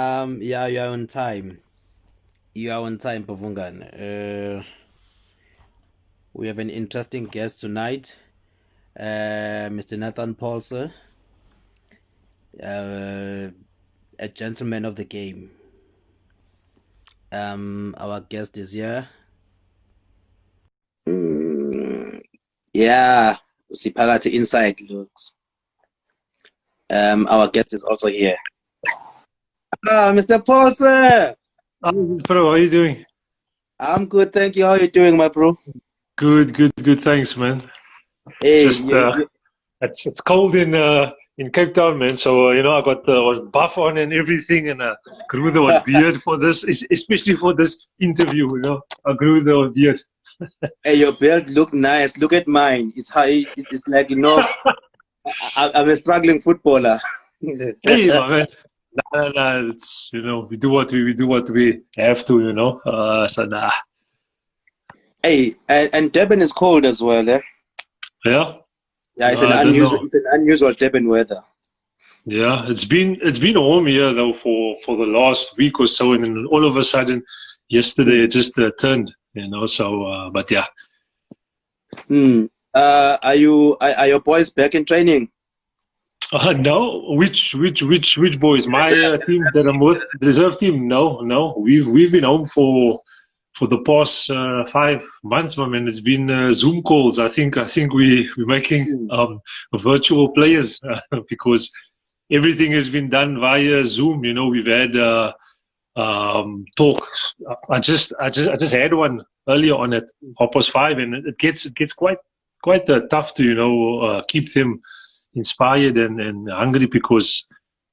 Yeah, you are on time. You are on time, Pavungan. We have an interesting guest tonight, Mr. Nathan Paulse, uh, a gentleman of the game. Our guest is here. Yeah, Siphakathi Inside looks. Our guest is also here. Mr. Paulse! Bro, how are you doing? I'm good, thank you. How are you doing, my bro? Good. Thanks, man. Hey, Just it's cold in Cape Town, man. So I got was buff on and everything, and grew the beard for this, especially for this interview. I grew the beard. hey, your beard look nice. Look at mine. It's high. It's like I'm a struggling footballer. Hey, my man. Nah, it's we do what we have to. So nah. Hey, and Durban is cold as well, eh? Yeah. Yeah, it's I don't know. an unusual Durban weather. Yeah, it's been warm here though for the last week or so, and then all of a sudden, yesterday it just turned. So but yeah. Are your boys back in training? No, which boys? My team that I'm with, the reserve team. No, we've been home for the past 5 months, my man. It's been Zoom calls. I think we're making virtual players because everything has been done via Zoom. We've had talks. I just had one earlier on at 5:30, and it gets quite tough to keep them inspired and hungry because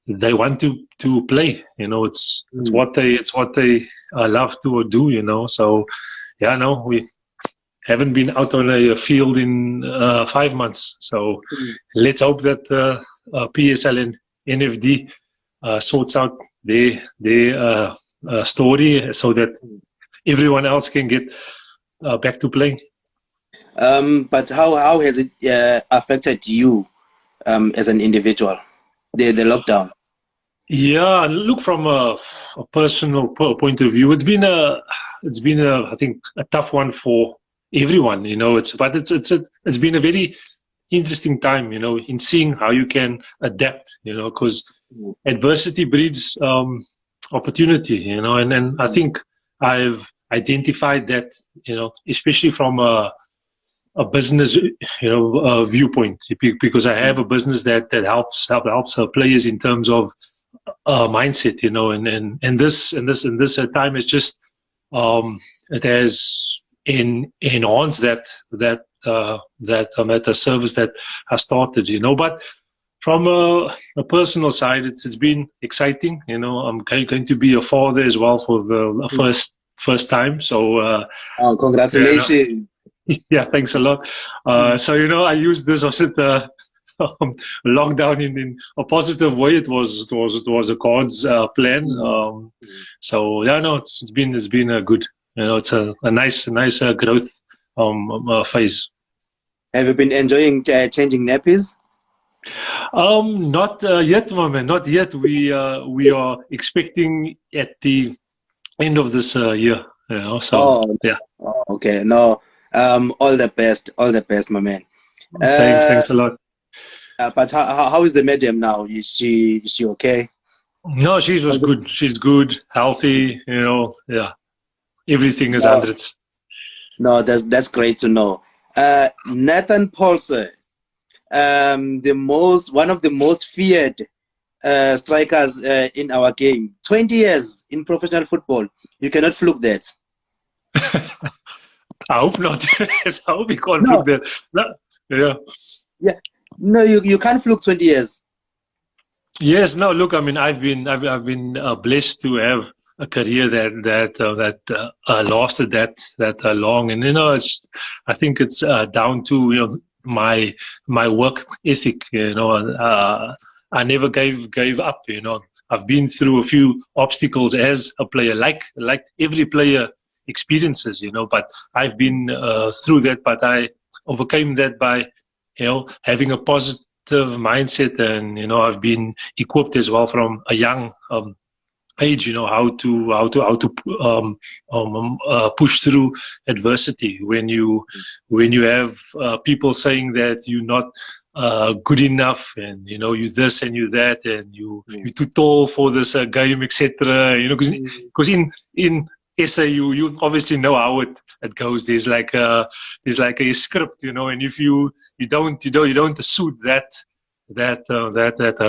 they want to play. It's what they love to do. So yeah, no, we haven't been out on a field in 5 months. So let's hope that PSL and NFD sorts out their story so that everyone else can get back to playing. But how has it affected you as an individual, the lockdown? Yeah, look, from a personal point of view, it's been I think a tough one for everyone. It's been a very interesting time. In seeing how you can adapt. Because adversity breeds opportunity. And I think I've identified that. Especially from a business viewpoint, because I have a business that helps players in terms of mindset, and this time is just it has enhanced that service that I started, but from a personal side, it's been exciting. I'm going to be a father as well for the first time. So Congratulations. yeah, thanks a lot. So I used this. I said lockdown in a positive way. It was a God's plan. So yeah, no, it's been a good. It's a nice growth phase. Have you been enjoying changing nappies? Not yet, my man. Not yet. We are expecting at the end of this year. So yeah. Oh, okay. No. All the best, my man. Thanks a lot. But how is the medium now? Is she okay? No, she was good. She's good, healthy. Yeah, everything is hundreds. No, that's great to know. Nathan Paulse, one of the most feared strikers in our game. 20 years in professional football. You cannot fluke that. I hope not. I hope you can't fluke that. No. Yeah. Yeah. No, you can't fluke 20 years. Yes. No. Look, I mean, I've been blessed to have a career that lasted that long, and I think it's down to my work ethic. I never gave up. I've been through a few obstacles as a player, like every player experiences. But I've been through that, but I overcame that by having a positive mindset, and I've been equipped as well from a young age, you know, how to push through adversity when you have people saying that you're not good enough, and you know, you this and you that, and you're too tall for this game, etc. You know, because in SA, you obviously know how it goes. There's like a script, you know, and if you don't suit that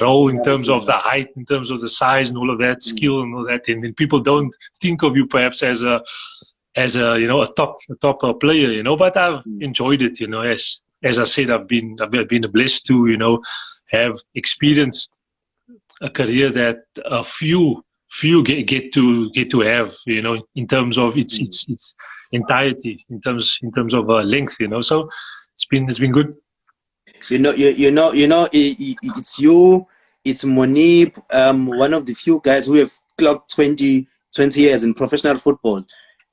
role in terms of the height, in terms of the size, and all of that skill and all that, and then people don't think of you perhaps as a you know, a top player, you know. But I've enjoyed it, you know. As I said, I've been blessed to, you know, have experienced a career that a few get to have, you know, in terms of its entirety, in terms of length, you know. So it's been good. It's you, it's Monip, one of the few guys who have clocked 20 years in professional football,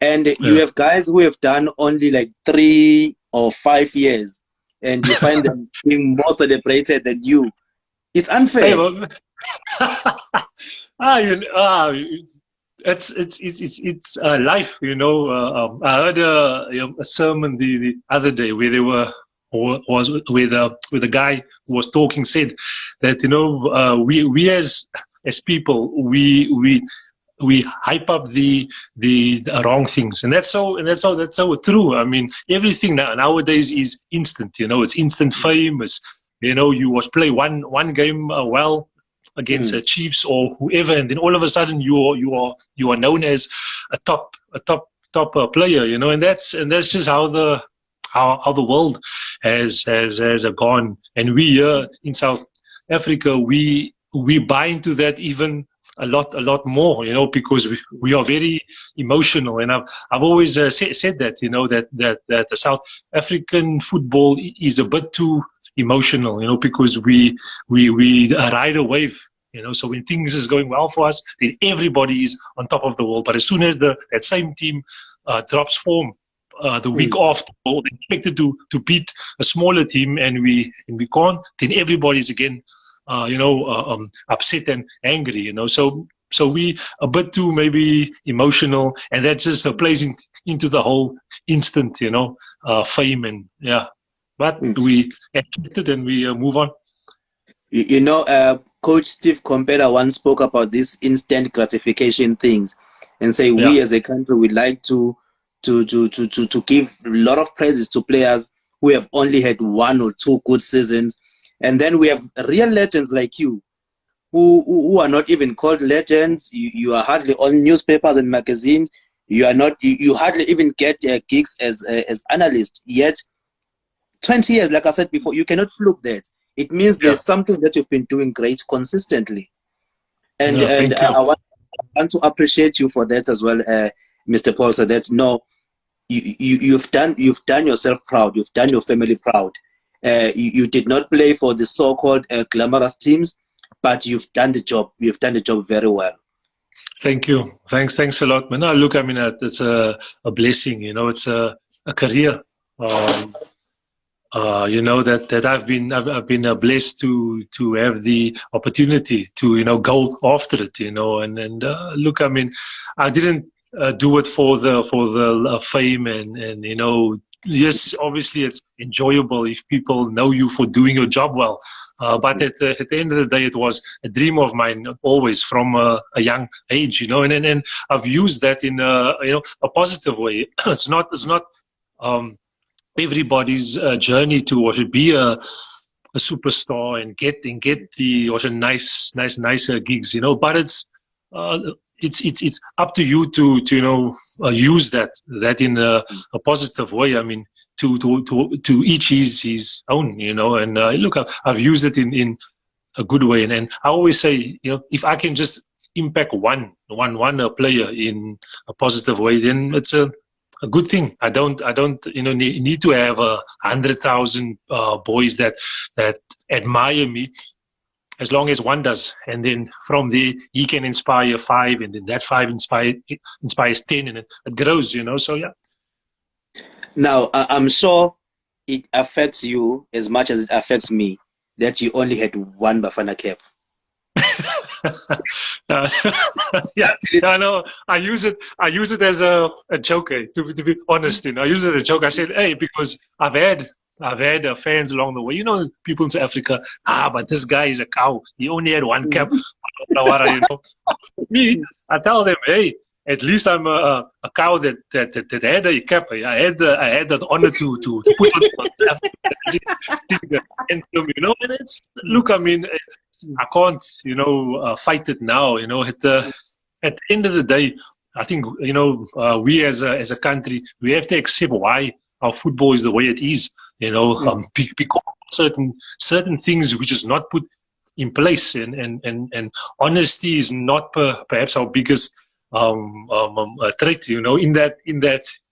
and you have guys who have done only like 3 or 5 years, and you find them being more celebrated than you. It's unfair. It's life, you know. I heard a sermon the other day where they were with a guy who was talking, said that, you know, we as people, we hype up the wrong things, and that's so true. I mean, everything nowadays is instant, you know. It's instant fame. It's, you know, you play one game well against the Chiefs or whoever, and then all of a sudden you are known as a top player, you know. And that's just how the world has gone. And we here in South Africa, we buy into that even a lot more, you know, because we are very emotional. And I've always said that, you know, that the South African football is a bit too emotional, you know, because we ride a wave, you know. So when things is going well for us, then everybody is on top of the world. But as soon as that same team drops form the week after, or they're expected to beat a smaller team, and we can't, then everybody's again upset and angry, you know. So we a bit too maybe emotional, and that just plays into the whole instant, you know, fame, and yeah. But we accept it and we move on. You know, Coach Steve Compella once spoke about this instant gratification things, and say we as a country would like to give a lot of praises to players who have only had 1 or 2 good seasons, and then we have real legends like you, who are not even called legends. You are hardly on newspapers and magazines. You are not. You hardly even get gigs as analyst. Yet 20 years, like I said before, you cannot fluke that. It means there's something that you've been doing great consistently, and I want to appreciate you for that as well, Mr. Paulse. That you've done yourself proud. You've done your family proud. You did not play for the so-called glamorous teams, but you've done the job. You've done the job very well. Thank you. Thanks a lot, man. No, look, I mean, it's a blessing. You know, it's a career. You know, that I've been blessed to have the opportunity to, you know, go after it. You know, and look, I mean, I didn't do it for the fame and you know. Yes, obviously it's enjoyable if people know you for doing your job well. But at the end of the day, it was a dream of mine always from a young age, you know. And I've used that in a positive way. It's not everybody's journey to be a superstar and get the nicer gigs, you know. But it's up to you to you know use that in a positive way. I mean, to each his own, you know. And look, I've used it in a good way, and I always say, you know, if I can just impact one player in a positive way, then it's a good thing. I don't you know need to have 100,000 boys that admire me. As long as one does, and then from there he can inspire 5, and then that 5 inspires 10, and it grows, you know. So yeah. Now I'm sure it affects you as much as it affects me that you only had 1 Bafana cap. Uh, yeah, I know. I use it as a joke. To be honest, I use it as a joke. I said, hey, because I've had fans along the way. People in South Africa. But this guy is a cow. He only had one cap. Me, I tell them, hey, at least I'm a cow that had a cap. I had that honor to put on the anthem, and it's look. I mean, I can't fight it now. At the end of the day, I think we as a country, we have to accept why our football is the way it is. Because certain things which is not put in place, and honesty is not perhaps our biggest trait. In that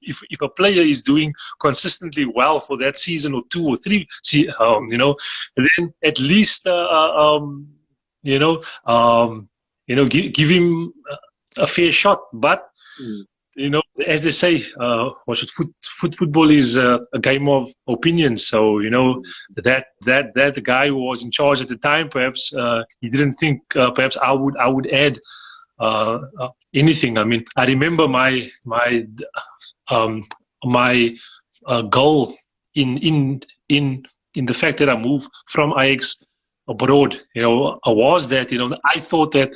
if a player is doing consistently well for that season or 2 or 3, then at least give him a fair shot. But as they say, football is a game of opinions. So that the guy who was in charge at the time, perhaps he didn't think perhaps I would add anything. I mean, I remember my goal in the fact that I moved from Ajax abroad. Was that I thought that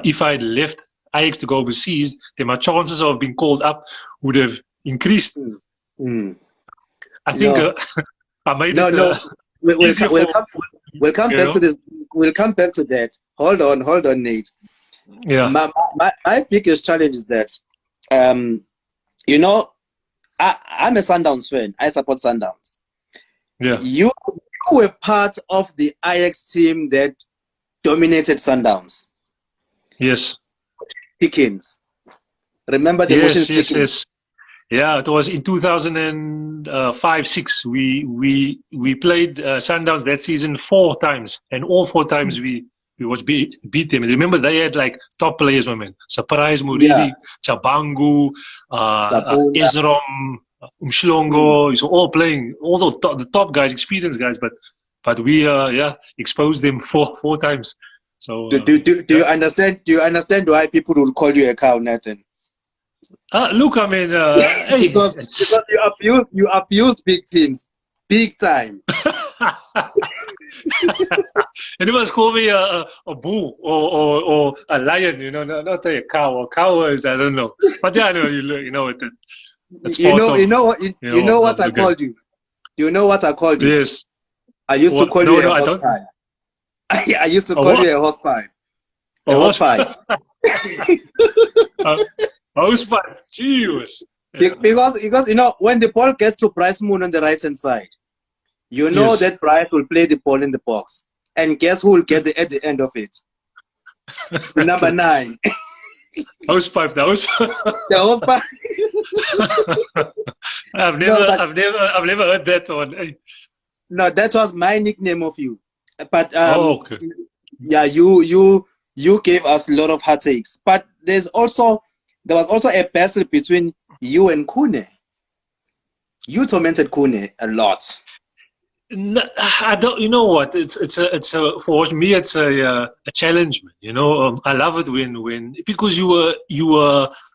if I had left Ajax to go overseas, then my chances of being called up would have increased. I think I made it. We'll come back to this. We'll come back to that. Hold on, Nate. Yeah. My biggest challenge is that, I'm a Sundowns fan. I support Sundowns. Yeah. You were part of the Ajax team that dominated Sundowns. Yes. Chickens. Remember the Motions Chickens? Yes. Yeah, it was in 2005-06. We played Sundowns that season 4 times, and all 4 times we beat them. And remember, they had like top players, my man. Surprise Muridi, Chabangu, Ezrom, Umshlongo. So all playing, all the top guys, experienced guys. But we exposed them 4 times. So do you understand? Do you understand why people will call you a cow, Nathan? Look, I mean, hey, because you abuse big teams, big time. And you must call me a bull or a lion, not a cow. A cow is, I don't know, but yeah, I know it. You know what I called you. Do you know what I called you? Yes. I used to call you a horse pie. I used to call you a horse pie. A horse pie. House pie. Jeez. Because when the ball gets to Bryce Moon on the right hand side, Yes. that Bryce will play the ball in the box, and guess who will get at the end of it? Number 9. House pipe. The house pipe. The horse pie. I've never heard that one. No, that was my nickname of you. But okay. Yeah, you gave us a lot of heartaches. But there was also a battle between you and Kune. You tormented Kune a lot. No, I don't. You know what? It's for me. It's a challenge, man. I love it when because you were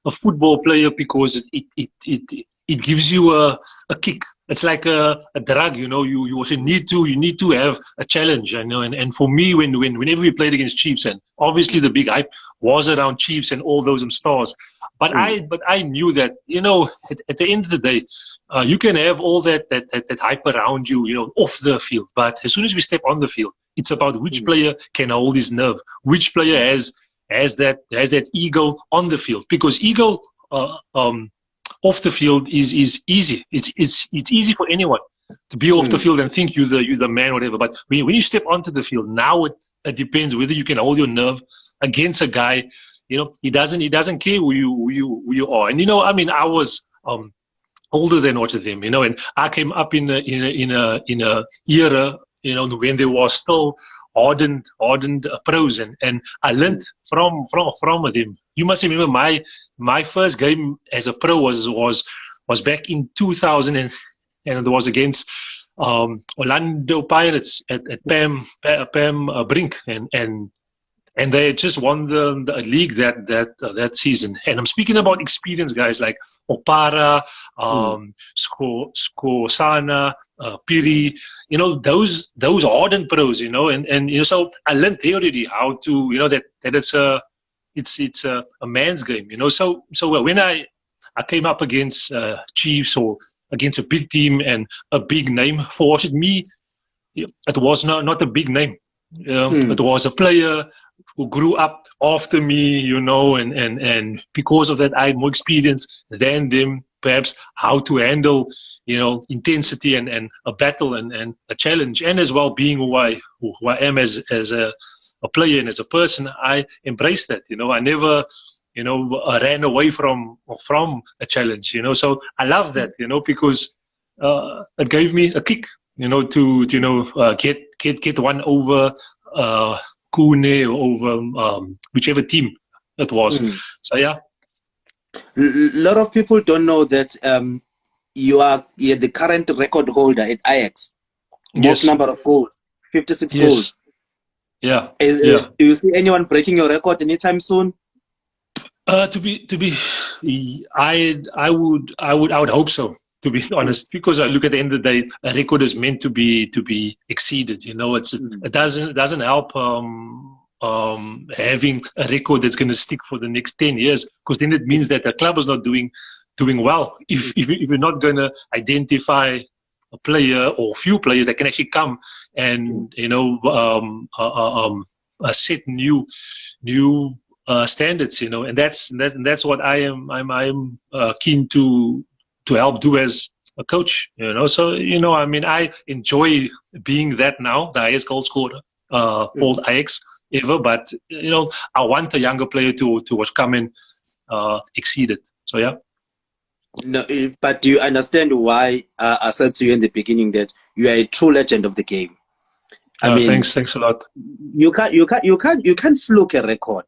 a football player, because it gives you a kick. It's like a drug, you also need to have a challenge, and for me, whenever we played against Chiefs, and obviously the big hype was around Chiefs and all those stars, but I knew that, at the end of the day, you can have all that hype around you, off the field, but as soon as we step on the field, it's about which player can hold his nerve, which player has that ego on the field, because ego off the field is easy. It's easy for anyone to be off the field and think you're the man, whatever. But when you step onto the field, now it depends whether you can hold your nerve against a guy. He doesn't care who you are. And I was older than much of them. And I came up in a era, when there was still ardent pros, and I learned from them. You must remember my first game as a pro was back in 2000, and it was against Orlando Pirates at Pam Brink, and and they just won the league that season. And I'm speaking about experienced guys like Opara, Skosana, Piri, you know, those ardent pros, you know, and you know, so I learned there already how to, you know, that it's a man's game, you know. So when I came up against Chiefs or against a big team and a big name, for me, it was not a big name. It was a player who grew up after me, you know, and because of that, I had more experience than them, perhaps how to handle, you know, intensity and a battle and a challenge, and as well being who I am as a player and as a person. I embraced that, you know. I never, you know, ran away from a challenge, you know. So I love that, you know, because it gave me a kick, you know, to you know, get one over Kune or over whichever team it was. So yeah. A lot of people don't know that you're the current record holder at Ajax. Most number of goals, 56 goals. Yeah. Do you see anyone breaking your record anytime soon? I would hope so, to be honest, because I look at the end of the day, a record is meant to be exceeded. You know, it doesn't help having a record that's going to stick for the next 10 years, because then it means that the club is not doing well. If you're not going to identify a player or few players that can actually come and, you know, set new standards, you know, and that's what I'm keen to help do as a coach, you know. So, you know, I mean, I enjoy being that now, the highest goal scorer for Ajax ever, but, you know, I want a younger player to come and exceed it. So yeah. No, but do you understand why I said to you in the beginning that you are a true legend of the game? I mean, thanks a lot. You can't fluke a record.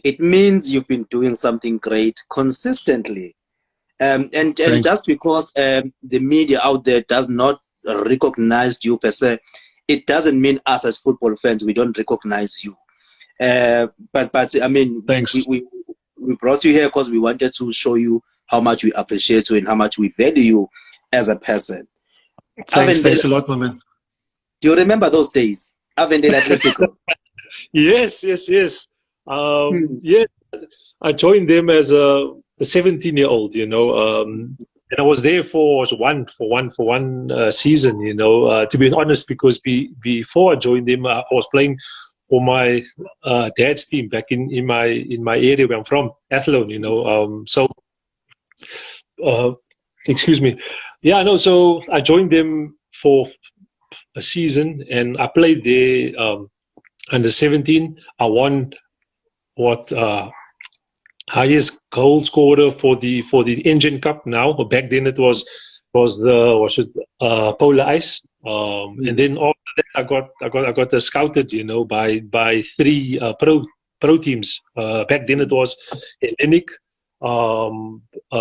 It means you've been doing something great consistently, and just because the media out there does not recognize you per se, it doesn't mean us as football fans we don't recognize you. But I mean, thanks. We brought you here because we wanted to show you how much we appreciate you and how much we value you as a person. Thanks a lot, my man. Do you remember those days? Avondale Atletico. Yes. Yeah, I joined them as a 17-year-old, you know, and I was there for one season, you know, to be honest, because before I joined them, I was playing for my dad's team back in my area where I'm from, Athlone, you know. Excuse me. Yeah, no. So I joined them for a season, and I played there under 17. I won highest goal scorer for the Engine Cup now. Back then it was Polar Ice. And then after that I got scouted, you know, by three pro teams. Back then it was Hellenic,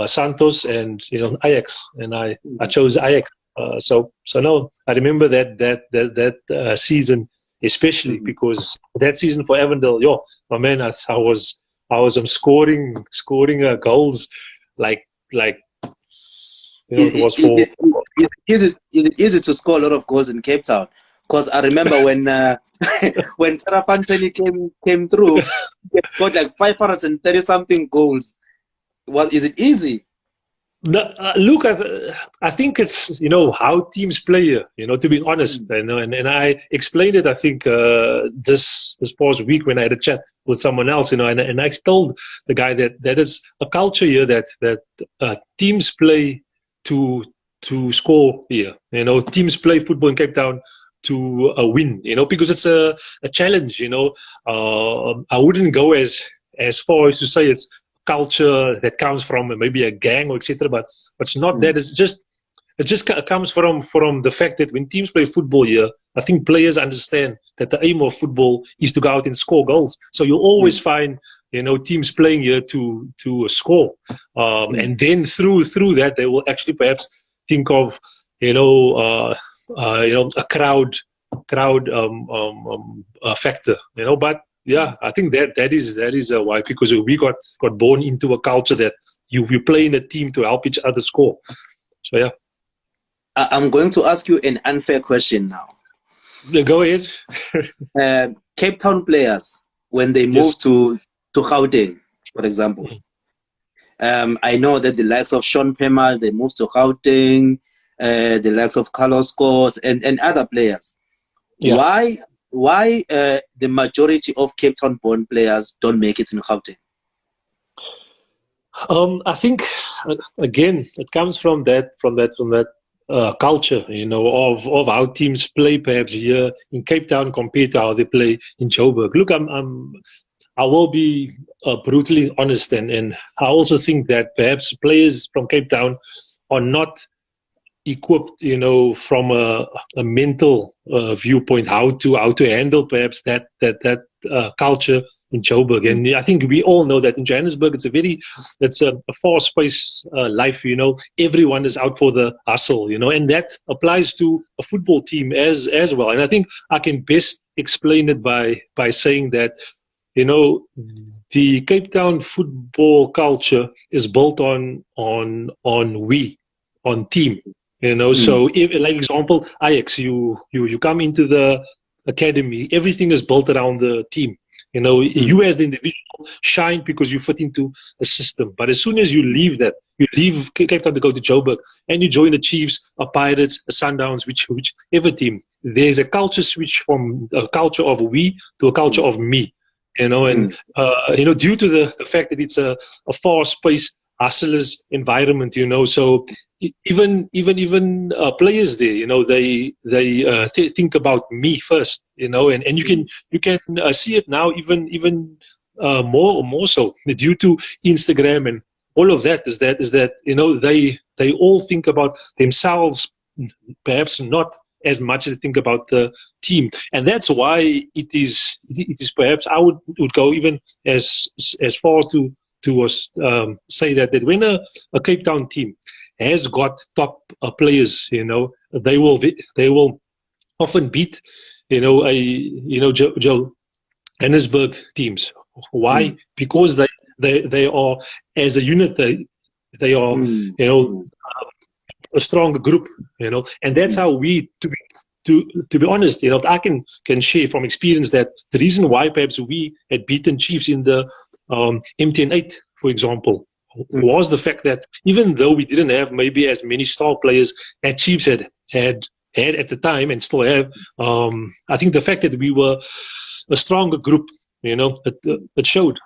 Santos, and, you know, Ajax, and I chose Ajax. So no, I remember that season especially, because that season for Avondale, my man, I was scoring goals like you know, it was for. Is it easy to score a lot of goals in Cape Town? Because I remember when when Sarah Fantini came through, he got like 530 something goals. Is it easy? Look, I think it's, you know, how teams play, you know, to be honest, you know, and I explained it, I think, this past week when I had a chat with someone else, you know, and I told the guy that it's a culture here that teams play to score here, you know. Teams play football in Cape Town to win, you know, because it's a challenge, you know. I wouldn't go as far as to say it's culture that comes from maybe a gang or etc., but it's not that. It just comes from the fact that when teams play football here, I think players understand that the aim of football is to go out and score goals. So you always find, you know, teams playing here to score, and then through that they will actually perhaps think of, you know, a crowd factor, you know. But yeah, I think that is why, because we got born into a culture that you play in a team to help each other score. So yeah. I'm going to ask you an unfair question now. Go ahead. Cape Town players, when they move to Gauteng, for example, I know that the likes of Sean Pemal, they moved to Gauteng, the likes of Carlos Scott and other players. Yeah. Why the majority of Cape Town born players don't make it in Gauteng? I think again it comes from that culture, of how teams play perhaps here in Cape Town compared to how they play in Joburg. Look, I will be brutally honest, and I also think that perhaps players from Cape Town are not equipped, from a mental viewpoint, how to handle perhaps that culture in Joburg. And I think we all know that in Johannesburg it's a fast-paced life. Everyone is out for the hustle, and that applies to a football team as well. And I think I can best explain it by saying that the Cape Town football culture is built on team. So if, like example, Ajax, you come into the academy, everything is built around the team. You as the individual shine because you fit into a system. But as soon as you leave Cape Town to go to Joburg, and you join the Chiefs, a Pirates, a Sundowns, whichever team, there's a culture switch from a culture of we to a culture of me. Due to the fact that it's a fast-paced, hustlers environment, so even players there, they think about me first, and you can see it now even more so due to Instagram and all of that. Is that they all think about themselves, perhaps not as much as they think about the team, and that's why it is perhaps I would go even as far to say that when a Cape Town team has got top players, they will often beat Johannesburg teams. Why? Because they are, as a unit, they are a stronger group, and that's how we to be honest, I can share from experience that the reason why perhaps we had beaten Chiefs in the MTN 8, for example, was the fact that even though we didn't have maybe as many star players as Chiefs had at the time and still have, I think the fact that we were a stronger group, it showed,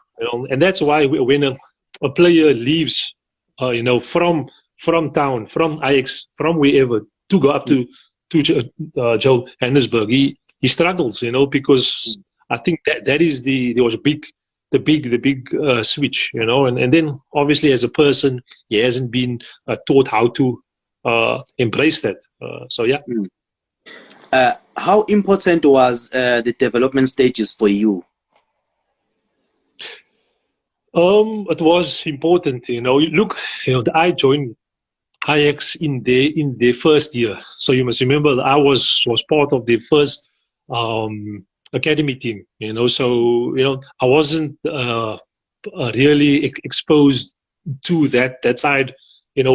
and that's why when a player leaves, from town, from Ajax, from wherever, to go up to Johannesburg, he struggles, because I think there was the big switch, and then obviously as a person he hasn't been taught how to embrace that. So yeah. How important was the development stages for you? It was important, Look, I joined Ajax in their first year, so you must remember that I was part of the first academy team, so I wasn't really exposed to that side,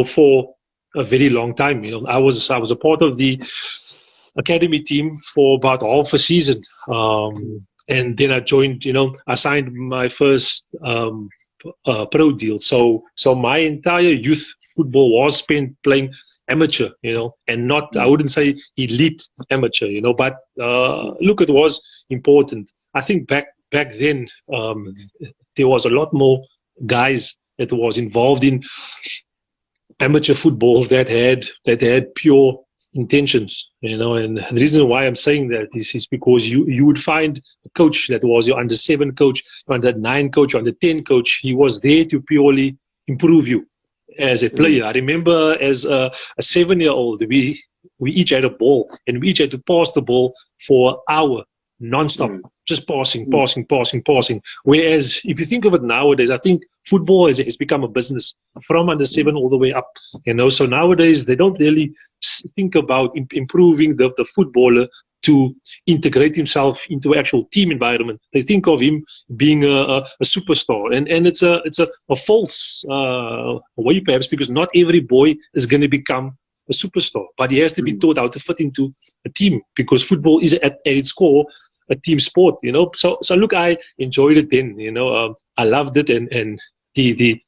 for a very long time. I was a part of the academy team for about half a season, and then I joined. I signed my first pro deal. So my entire youth football was spent playing amateur, and not, I wouldn't say elite amateur, but look, it was important. I think back then there was a lot more guys that was involved in amateur football that had pure intentions, and the reason why I'm saying that is because you would find a coach that was your under 7 coach, your under 9 coach, your under 10 coach. He was there to purely improve you as a player. I remember as a 7-year-old, we each had a ball, and we each had to pass the ball for an hour non-stop, just passing. Whereas if you think of it nowadays, I think football has become a business from under 7 all the way up, so nowadays they don't really think about improving the footballer, to integrate himself into actual team environment. They think of him being a superstar, and it's a false way perhaps, because not every boy is going to become a superstar, but he has to be taught how to fit into a team, because football is at its core a team sport, you know. So look, I enjoyed it then, you know. I loved it, and the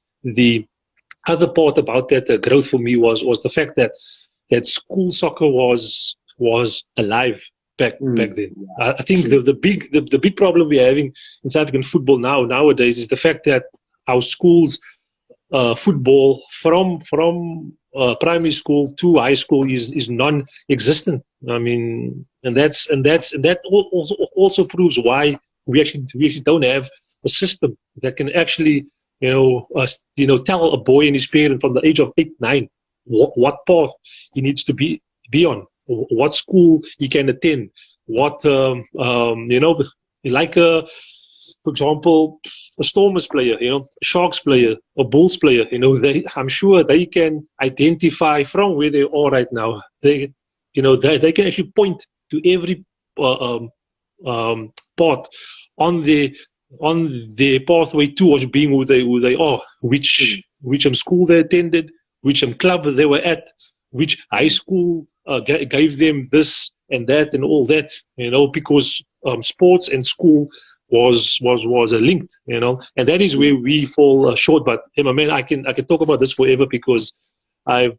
other part about that growth for me was the fact that school soccer was alive back then. I think the big problem we're having in South African football nowadays is the fact that our schools football from primary school to high school is non-existent. I mean, and that also proves why we actually don't have a system that can actually tell a boy and his parent from the age of 8, 9 what path he needs to be on, what school he can attend, what like for example, a Stormers player, a Sharks player, a Bulls player, I'm sure they can identify from where they are right now. They can actually point to every part on their pathway towards being who they are, which school they attended, which club they were at, which high school gave them this and that and all that, because sports and school was linked, and that is where we fall short. But Emma, man, I can talk about this forever, because I've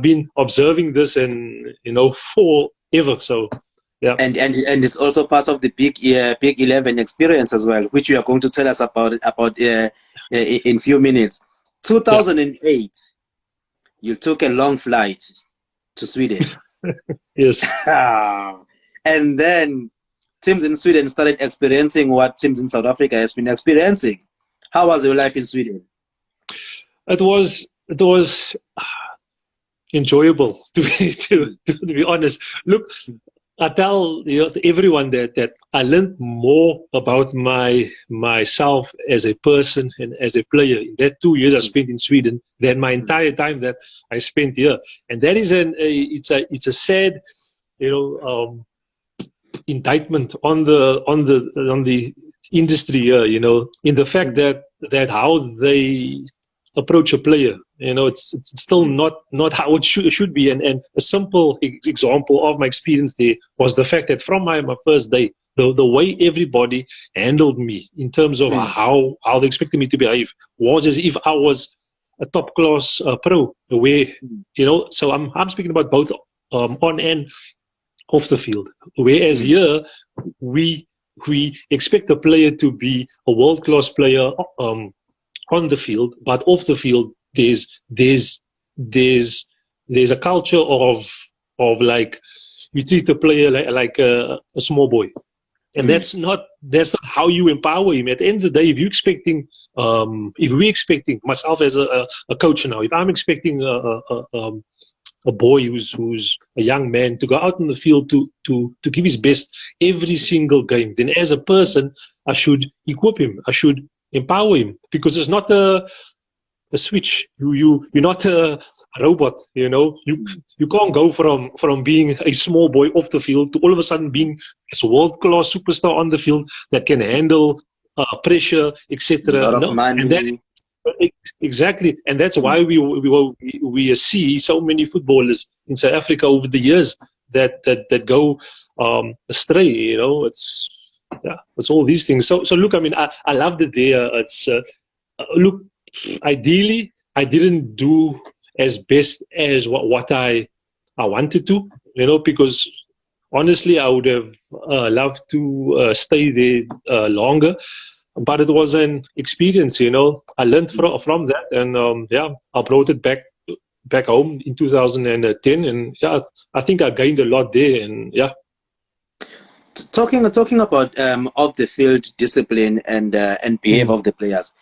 been observing this and forever. So yeah, and it's also part of the Big 11 experience as well, which you are going to tell us about in few minutes. 2008, you took a long flight to Sweden. Yes. And then teams in Sweden started experiencing what teams in South Africa has been experiencing. How was your life in Sweden? It was enjoyable, to be honest. Look, I tell everyone that I learned more about myself as a person and as a player in that 2 years I spent in Sweden than my entire time that I spent here. And that is it's a sad indictment on the industry here, in the fact that how they approach a player, it's still not how it should be. And a simple example of my experience there was the fact that from my first day, the way everybody handled me in terms of how they expected me to behave was as if I was a top class pro, where so I'm speaking about both on and off the field. Whereas here we expect a player to be a world class player on the field, but off the field there's a culture of like you treat a player like a small boy, and that's not how you empower him. At the end of the day, if we're expecting myself as a coach now, if I'm expecting a boy who's a young man to go out in the field to give his best every single game, then as a person I should equip him, I should empower him, because it's not a switch. You're not a robot. You can't go from being a small boy off the field to all of a sudden being a world-class superstar on the field that can handle pressure, etc. A lot of money. Exactly, and that's why we see so many footballers in South Africa over the years that go astray. It's all these things. So look, I mean, I loved it there. It's look, ideally, I didn't do as best as what I wanted to, because honestly, I would have loved to stay there longer. But it was an experience, I learned from that, and I brought it back home in 2010, and I think I gained a lot there, and Talking about off the field discipline and behavior of the players,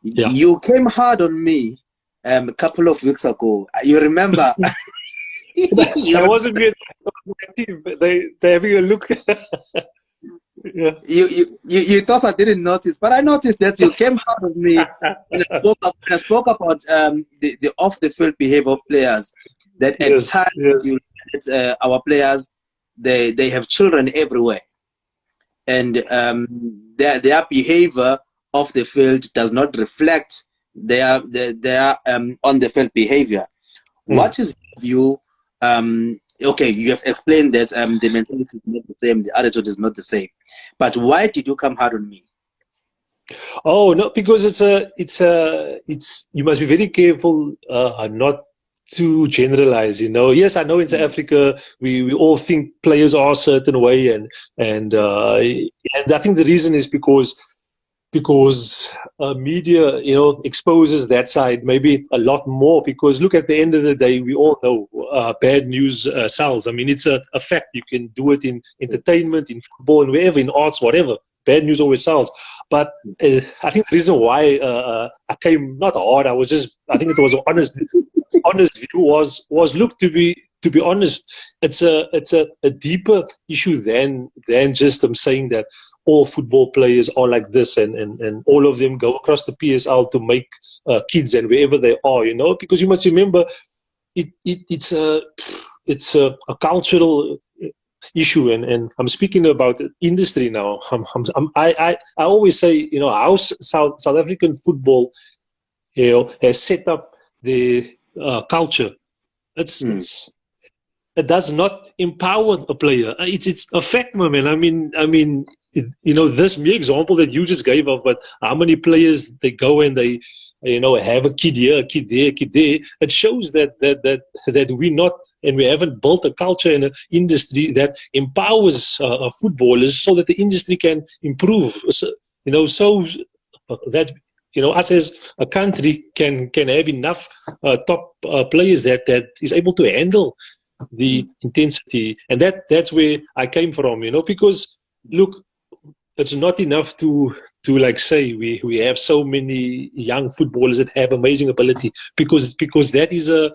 you came hard on me a couple of weeks ago. You remember? I wasn't good. They're having a look. Yeah. You thought I didn't notice, but I noticed that you came hard on me when I spoke about the off the field behavior of players. That at times you let our players they have children everywhere, and their behavior off the field does not reflect their on the field behavior. What is your view? Okay, you have explained that the mentality is not the same, the attitude is not the same, but why did you come hard on me? Oh no, because it's you must be very careful not to generalize. Yes, I know in South Africa we all think players are a certain way, and I think the reason is because media, exposes that side maybe a lot more. Because look, at the end of the day, we all know bad news sells. I mean, it's a fact. You can do it in entertainment, in football, and wherever, in arts, whatever. Bad news always sells. But I think the reason why I came not hard, I think it was an honest view was look, to be honest, it's a deeper issue than just them saying that all football players are like this and all of them go across the PSL to make kids and wherever they are, because you must remember it's a cultural issue, and I'm speaking about the industry now. I always say, how South African football, has set up the culture. It does not empower a player. It's a fact, my man. I mean, this mere example that you just gave of, but how many players they go and they, have a kid here, a kid there, a kid there. It shows that we're not, and we haven't built a culture and an industry that empowers footballers so that the industry can improve. So that us as a country can have enough top players that is able to handle the intensity, and that's where I came from. Because look, it's not enough to like say we have so many young footballers that have amazing ability, because that is a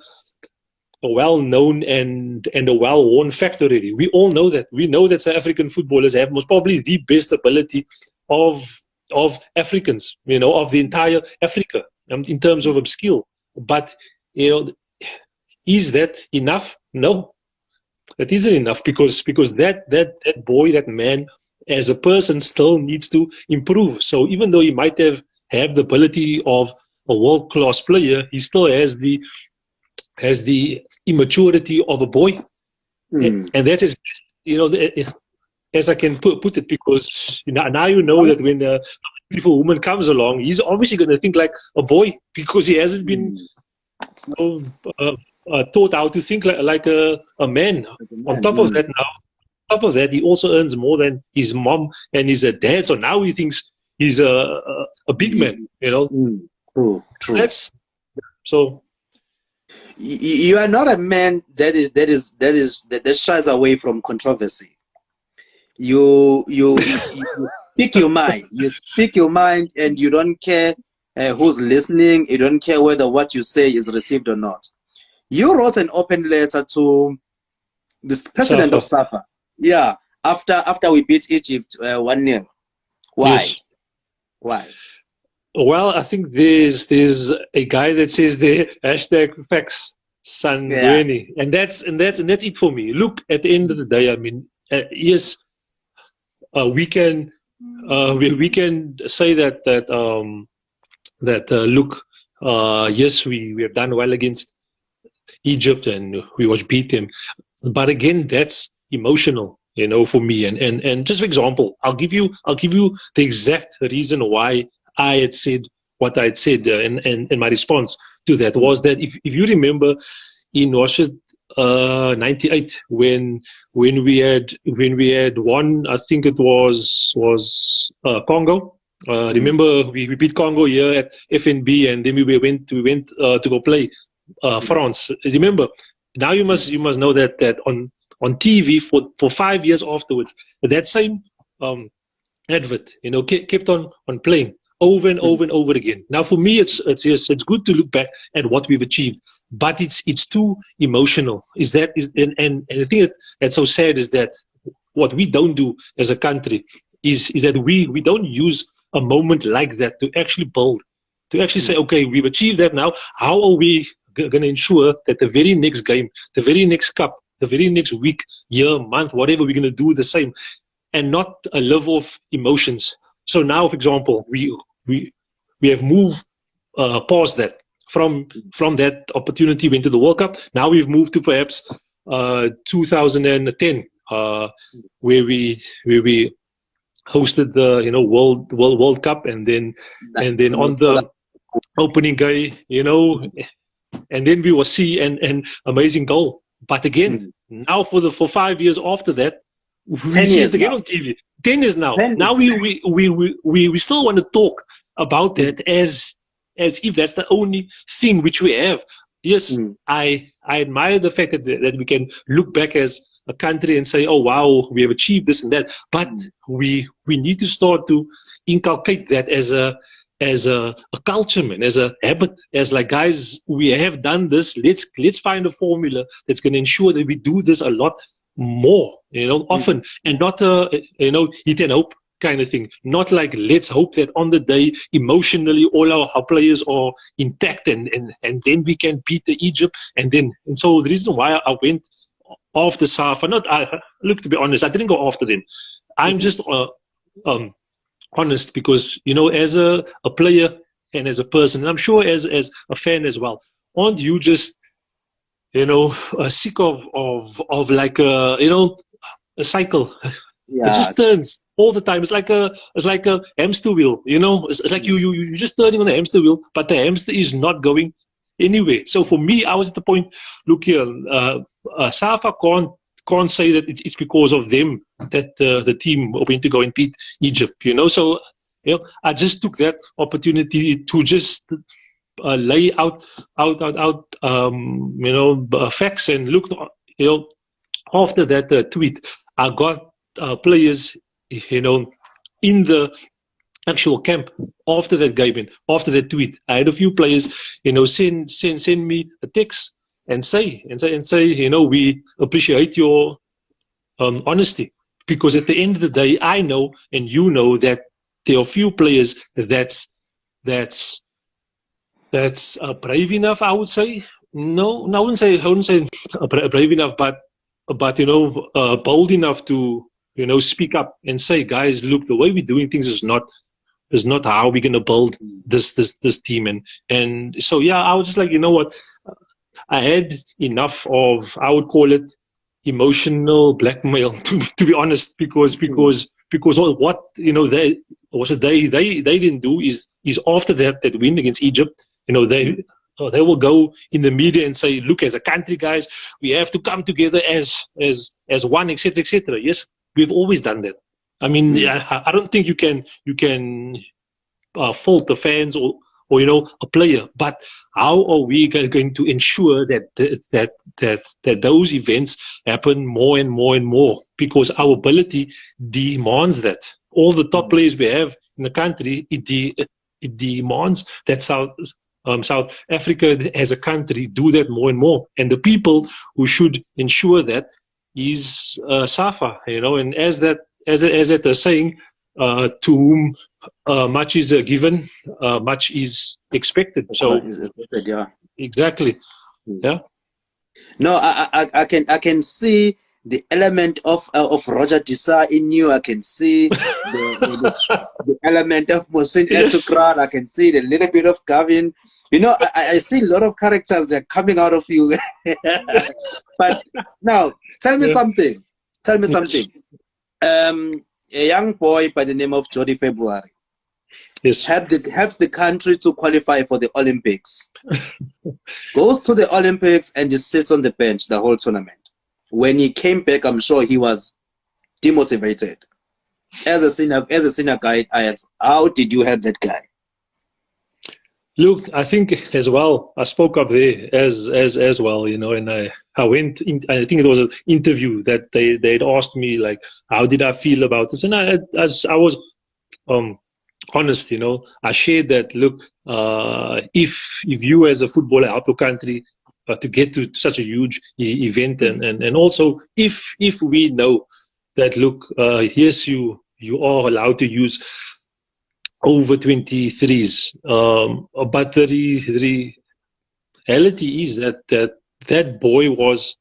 well-known and a well-worn fact already. We all know that. We know that South African footballers have most probably the best ability of Africans, of the entire Africa, in terms of skill. But is that enough? No, that isn't enough, because that boy, that man, as a person, still needs to improve. So even though he might have the ability of a world-class player, he still has the immaturity of a boy, and that's as I can put it, because now that when a beautiful woman comes along, he's obviously going to think like a boy, because he hasn't been taught how to think like a man. On top of that, he also earns more than his mom and his dad. So now he thinks he's a big man. True. That's so. You are not a man that shies away from controversy. You speak your mind. You speak your mind, and you don't care who's listening. You don't care whether what you say is received or not. You wrote an open letter to the president of SAFA. Yeah, after we beat Egypt 1-0. Why? Yes. Why? Well, I think there's a guy that says the #facts Sanguini, and that's it for me. Look, at the end of the day, I mean, yes, we can say that look, yes, we have done well against Egypt and we was beat them, but again, that's emotional, for me. And just for example, I'll give you the exact reason why I had said what I had said, and my response to that was that if you remember in 98 when we had won, I think it was Congo. Remember we beat Congo here at FNB, and then we went to go play France. Remember, now you must know that on TV for 5 years afterwards, that same advert kept on playing over and over and over again. Now for me, it's good to look back at what we've achieved, but it's too emotional. And the thing that's so sad is that what we don't do as a country is that we don't use a moment like that to actually build, to actually say, okay, we've achieved that. Now how are we going to ensure that the very next game, the very next cup, the very next week, year, month, whatever, we're going to do the same, and not a love of emotions. So now, for example, we have moved past that. From that opportunity, went to the World Cup. Now we've moved to perhaps 2010, where we hosted the World Cup, and then on the opening day, and then we will see an amazing goal. But again, now for 5 years after that, we see it again on TV. 10 years now. Now we still want to talk about that as if that's the only thing which we have. Yes, I admire the fact that we can look back as a country and say, oh wow, we have achieved this and that. But we need to start to inculcate that as a culture, man, as a habit, as like, guys, we have done this. Let's find a formula that's going to ensure that we do this a lot more, often, and not hit and hope kind of thing. Not like, let's hope that on the day emotionally all our players are intact and then we can beat the Egypt. And so the reason why I went after SAFA, look, to be honest, I didn't go after them. I'm just honest, because as a player and as a person, and I'm sure as a fan as well, aren't you just sick of like a cycle? Yeah. It just turns all the time. It's like a hamster wheel, It's like you're just turning on a hamster wheel, but the hamster is not going anywhere. So for me, I was at the point, look here, SAFA can't say that it's because of them that the team went to go and beat Egypt, So I just took that opportunity to just lay out facts. And look, after that tweet, I got players, in the actual camp after that game, after that tweet. I had a few players, send me a text and say, we appreciate your honesty, because at the end of the day, I know and that there are few players that's brave enough, I would say. No, I wouldn't say brave enough, but bold enough to speak up and say, guys, look, the way we're doing things is not how we're gonna build this team. And so yeah, I was just like, what, I had enough of, I would call it, emotional blackmail, to be honest, because what they didn't do is after that win against Egypt, they will go in the media and say, look, as a country, guys, we have to come together as one, etc., etc. Yes, we've always done that. I mean, I don't think you can fault the fans or a player, but how are we going to ensure that those events happen more and more and more? Because our ability demands that. All the top players we have in the country, it demands that South Africa as a country do that more and more. And the people who should ensure that is SAFA, and as that saying, to whom much is given, much is expected. So yeah, exactly. Yeah. No, I can see the element of Roger Disa in you. I can see the element of Mohsin Etokran. I can see the little bit of Gavin. I see a lot of characters that are coming out of you. But now, tell me something. Tell me something. A young boy by the name of Jody February helps the country to qualify for the Olympics. Goes to the Olympics and just sits on the bench the whole tournament. When he came back, I'm sure he was demotivated. As a senior guy, how did you help that guy? Look, I think as well, I spoke up there as well, and I went in, I think it was an interview that they'd asked me, like, how did I feel about this? And I was honest, I shared that, look, if you as a footballer help your country to get to such a huge event, and also if we know that, look, yes, you are allowed to use over 23s, but the reality is that boy was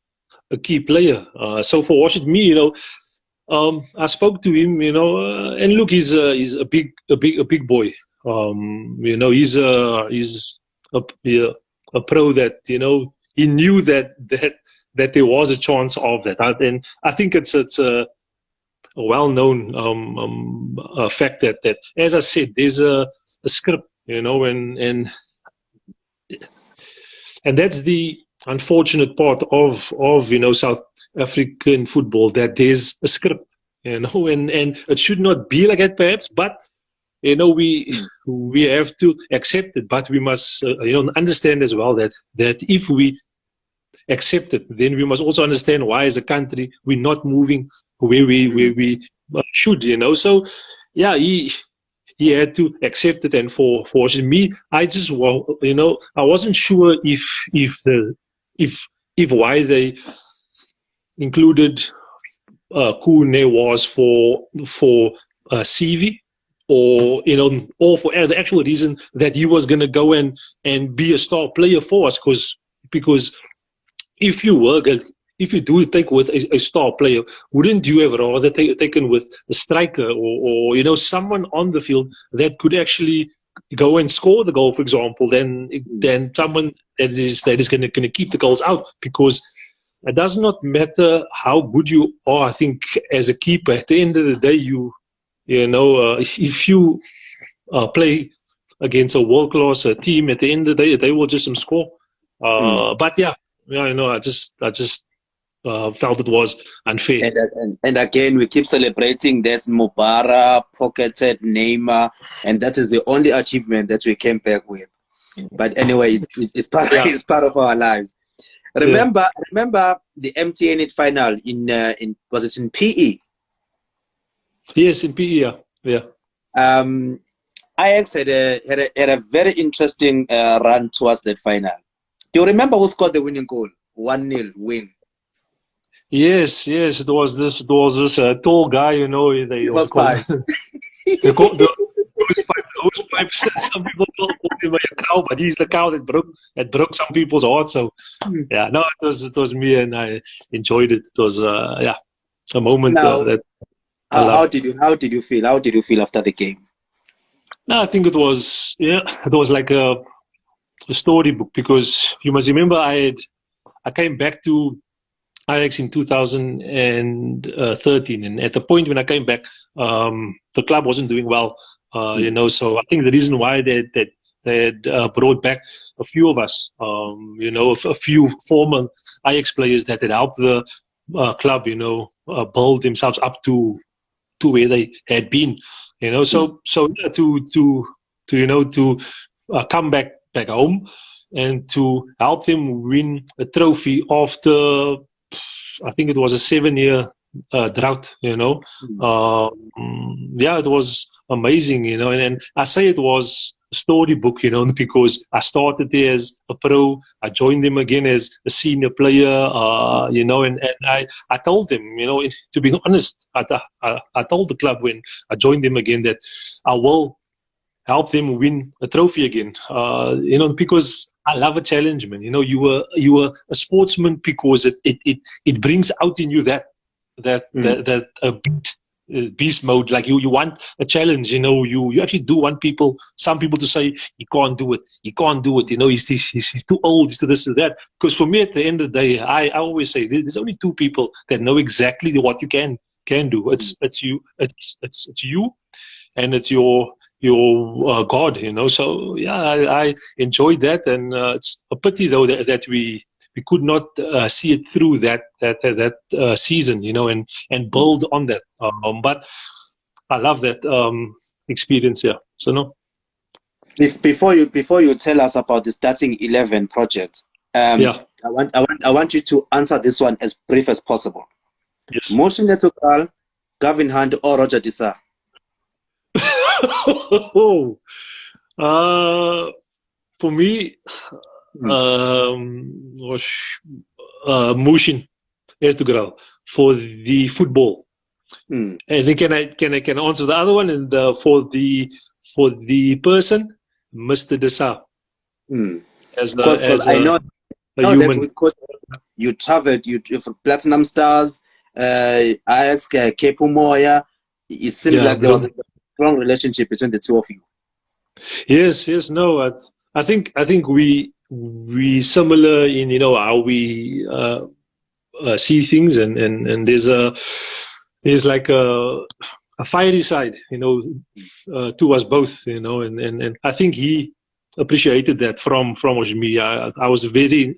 a key player. So for Washington, me, I spoke to him, and look, he's a big boy. He's a pro that he knew that there was a chance of that, and I think it's a well-known fact that, as I said, there's a script, and that's the unfortunate part of South African football, that there's a script, and it should not be like that perhaps, but we have to accept it, but we must understand as well that if we accept it, then we must also understand why as a country we're not moving where we should, so yeah, he had to accept it. And for me, I just I wasn't sure if why they included Kune was for CV, or or for the actual reason that he was going to go and be a star player for us, because if you do take with a star player, wouldn't you have rather taken with a striker or someone on the field that could actually go and score the goal, for example, than someone that is going to keep the goals out? Because it does not matter how good you are, I think, as a keeper. At the end of the day, if you play against a world-class team, at the end of the day, they will just score. But yeah, I just felt it was unfair. And again, we keep celebrating. There's Mubarak, pocketed Neymar, and that is the only achievement that we came back with. But anyway, it's part of our lives. Remember the MTN final in was it in PE? Yes, in PE. Yeah. Ajax had a very interesting run towards that final. Do you remember who scored the winning goal? 1-0 win. Yes. It was this tall guy. They was called they called the hose pipe. Some people call him a cow, but he's the cow that broke some people's hearts. So yeah, no, it was me, and I enjoyed it. It was a moment that. How did you feel? How did you feel after the game? No, I think it was like a storybook, because you must remember I came back to Ajax in 2013, and at the point when I came back, the club wasn't doing well, so I think the reason why they had brought back a few of us, a few former Ajax players that had helped the club, build themselves up to where they had been, so yeah, to come back home and to help them win a trophy after, I think it was a 7-year drought, it was amazing, and I say it was a storybook, because I started there as a pro, I joined them again as a senior player, and I told them, to be honest, I told the club when I joined them again that I will help them win a trophy again, because I love a challenge, man. You were a sportsman because it brings out in you that beast mode. Like you want a challenge. You actually do want some people to say he can't do it. He's too old. He's to this to that. Because for me, at the end of the day, I always say there's only two people that know exactly what you can do. It's you. It's you, and it's your God, So yeah, I enjoyed that, and it's a pity though that we could not see it through that season, and build on that. But I love that experience here. So no. Before you tell us about the starting 11 project, I want you to answer this one as brief as possible. Yes. Motion Letokal, Gavin Hunt, or Roger Disa? For me, Motion Ertugrul for the football. And then can I answer the other one, and for the person, Mr. Desa. Because I know human. that you traveled, you for Platinum Stars, Ajax, Cape Umoya. It seemed like there was a strong relationship between the two of you. Yes, yes, no. I think we similar in how we see things, and there's like a fiery side, to us both, and I think he appreciated that from me. I was a very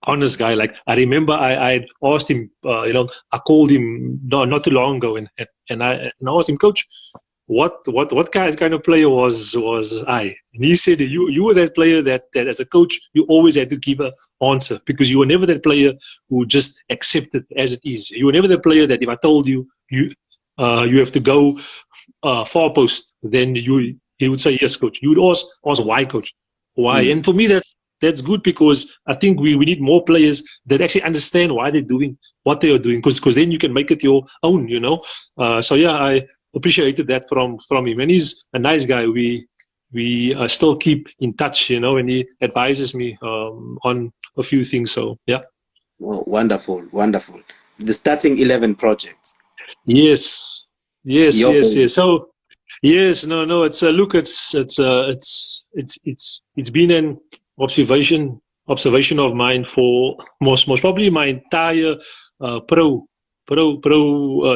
honest guy. Like I remember, I had asked him, I called him not too long ago, and I asked him, Coach, what kind of player was I? And he said, you were that player that as a coach you always had to give an answer, because you were never that player who just accepted as it is. You were never the player that if I told you have to go far post, then he would say yes, coach. You would ask why, coach, why? And for me that's good, because I think we need more players that actually understand why they're doing what they are doing, because then you can make it your own, So yeah, I appreciated that from him, and he's a nice guy. We still keep in touch, and he advises me on a few things. So yeah. Oh, wonderful. The starting 11 project. Yes. So yes, no. It's look. It's been an observation of mine for most probably my entire pro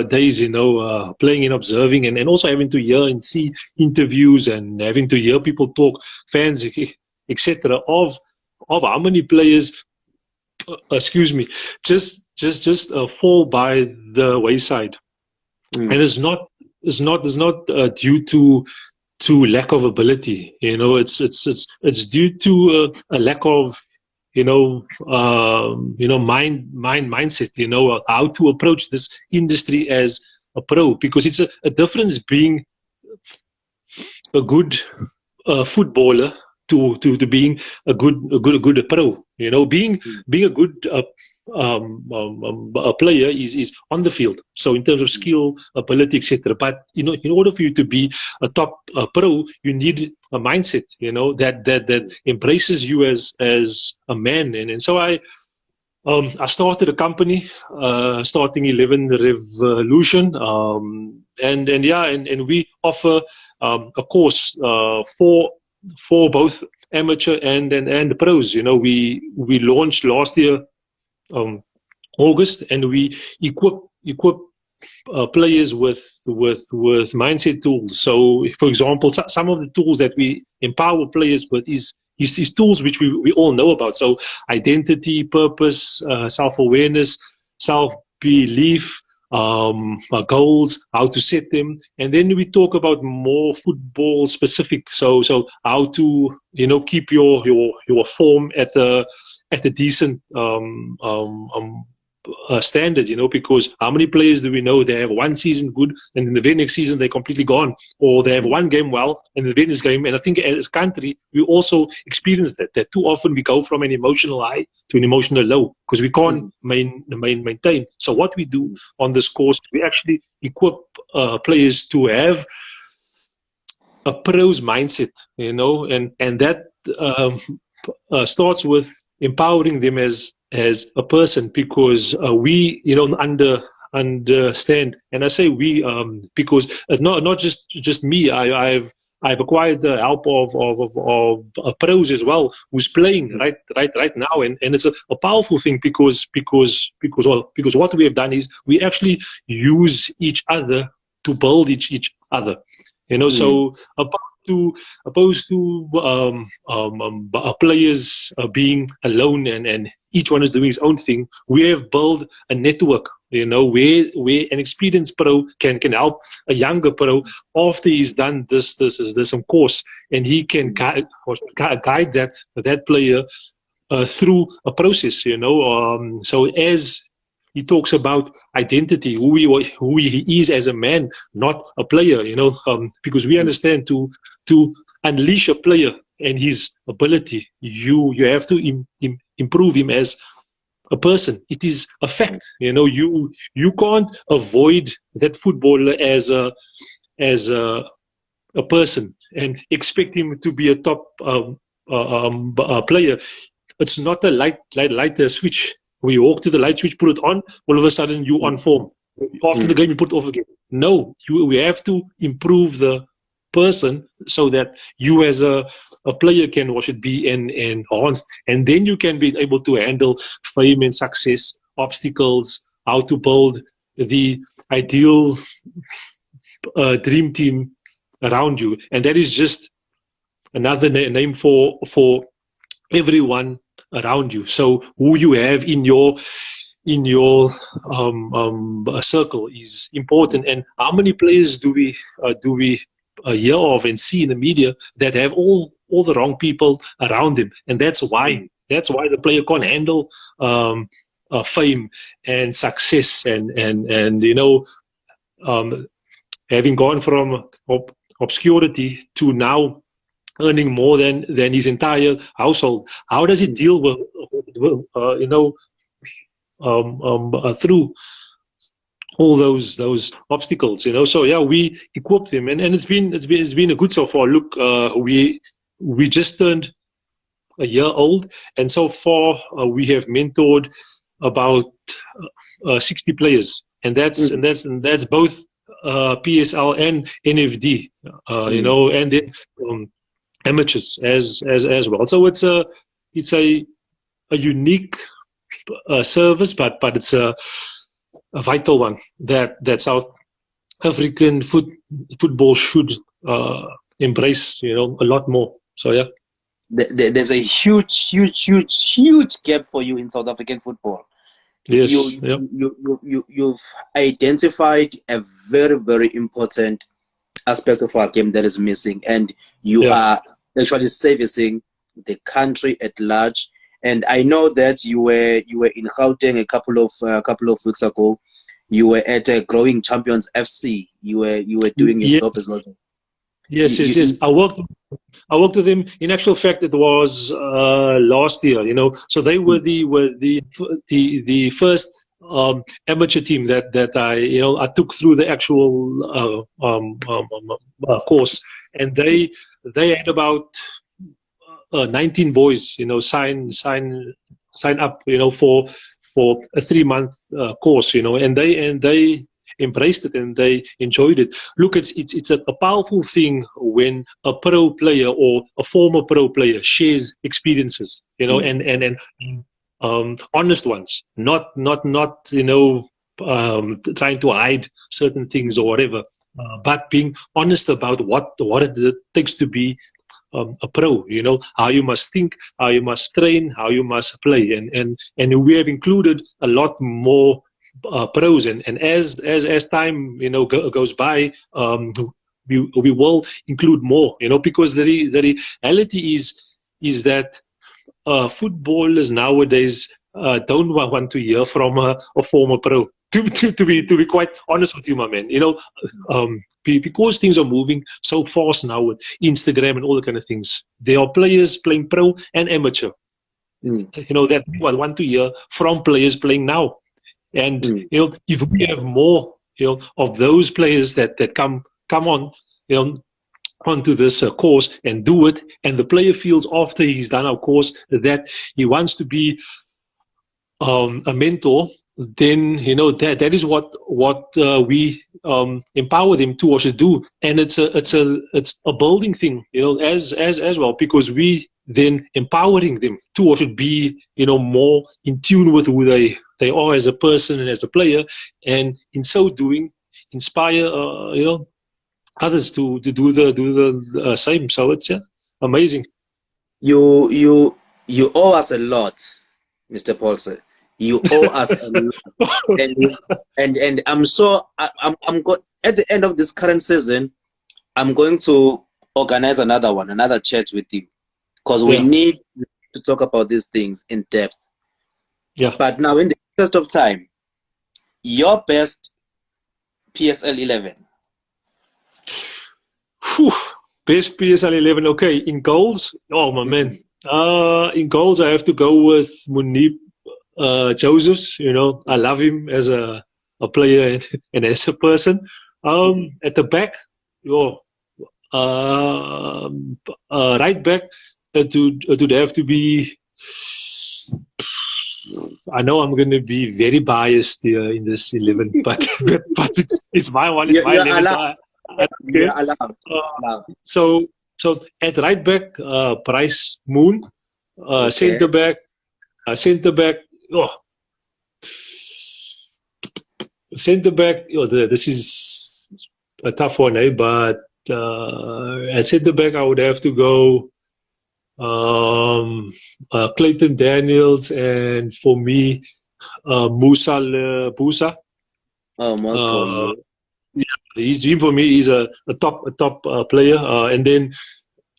days, playing and observing, and also having to hear and see interviews and having to hear people talk, fans, etc. of how many players, just fall by the wayside, and it's not due to lack of ability. It's due to a lack of mindset, how to approach this industry as a pro, because it's a difference being a good footballer to being a good pro. Being a good a player is on the field. So in terms of skill, ability, etc. But in order for you to be a top pro, you need a mindset, that embraces you as a man. And so I started a company, starting 11 Revolution, and we offer a course for both amateur and pros. We launched last year, August, and we equip players with mindset tools. So, for example, some of the tools that we empower players with is tools which we all know about. So, identity, purpose, self-awareness, self-belief, goals, how to set them, and then we talk about more football specific. So how to keep your form at a decent standard, because how many players do we know they have one season good and in the very next season they're completely gone, or they have one game well and the very next game. And I think as a country we also experience that too often we go from an emotional high to an emotional low because we can't maintain. So what we do on this course, we actually equip players to have a pro's mindset, and that starts with empowering them as a person, because we understand, and I say we because it's not just me. I've acquired the help of pros as well, who's playing right now, and it's a powerful thing, because what we have done is we actually use each other to build each other, so opposed to players being alone and each one is doing his own thing. We have built a network, where an experienced pro can help a younger pro after he's done this some course, and he can guide that player through a process, so as he talks about identity, who he is as a man, not a player, because we understand to unleash a player and his ability, you have to improve him as a person. It is a fact, you can't avoid that footballer as a person and expect him to be a top player. It's not a light switch. We walk to the light switch, put it on, all of a sudden you on form. After the game, you put it off again. No, we have to improve the person so that you as a player can watch it be enhanced, and then you can be able to handle fame and success, obstacles, how to build the ideal dream team around you. And that is just another name for everyone around you. So who you have in your circle is important. And how many players do we hear of and see in the media that have all the wrong people around them? And that's why the player can't handle fame and success and having gone from obscurity to now earning more than his entire household. How does he deal with through all those obstacles? So yeah, we equip them, and it's been a good so far. Look, we just turned a year old, and so far we have mentored about 60 players, and that's both PSL and NFD, and then amateurs as well. So it's a unique service, but it's a vital one that South African football should embrace, a lot more. So yeah, there's a huge gap for you in South African football. Yes, you've identified a very, very important aspect of our game that is missing, and you are actually servicing the country at large. And I know that you were in Gauteng a couple of weeks ago. You were at Growing Champions FC. You were doing your job as well. Yes. I worked with them. In actual fact, it was last year. So they were the first amateur team that I took through the actual course, and they had about 19 boys, sign up, for a 3-month course, and they embraced it and they enjoyed it. Look, it's a powerful thing when a pro player or a former pro player shares experiences, and honest ones, not trying to hide certain things or whatever, but being honest about what it takes to be a pro, how you must think, how you must train, how you must play, and we have included a lot more pros, and as time goes by, we will include more, because the reality is that footballers nowadays don't want to hear from a former pro. To be quite honest with you, my man, because things are moving so fast now with Instagram and all the kind of things. There are players playing pro and amateur, that we want to hear from players playing now. And if we have more, of those players that come on, onto this course and do it, and the player feels after he's done our course that he wants to be a mentor, then that is what we empower them to also do, and it's a building thing, as well, because we then empowering them to also be more in tune with who they are as a person and as a player, and in so doing inspire others to do the same. So it's amazing. You owe us a lot, Mr. Paulse. You owe us a lot, and I'm sure I'm at the end of this current season, I'm going to organize another chat with you, because we need to talk about these things in depth. Yeah. But now, in the interest of time, your best PSL 11. Best PSL 11. Okay, in goals. Oh my man. In goals, I have to go with Munib Josephs. I love him as a player and as a person. At the back, right back, it would have to be I know I'm going to be very biased here in this 11, but but it's my one. It's my 11. So I don't care. So at right back, Price Moon, centre back, oh, centre back. Oh, this is a tough one, eh? But at centre back, I would have to go Clayton Daniels, and for me, Musa Busa. Oh, Moscow. Yeah, for me is a top player. And then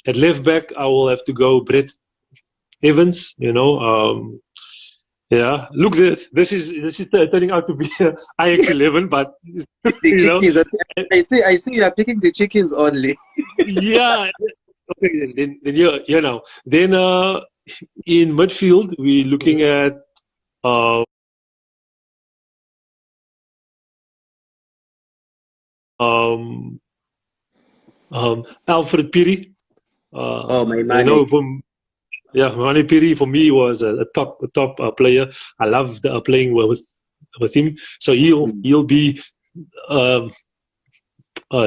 at left back, I will have to go Brett Evans. Yeah, look, this is turning out to be IX 11, but chickens, I see you are picking the chickens only. Yeah. Okay, then Then in midfield, we're looking at Alfred Piri. My man. Mane Piri for me was a top player. I loved playing with him. So he'll be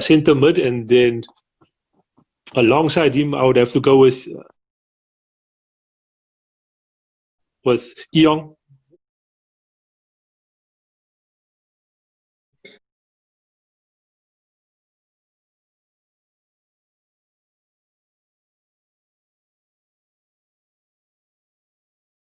centre mid, and then alongside him, I would have to go with Eong.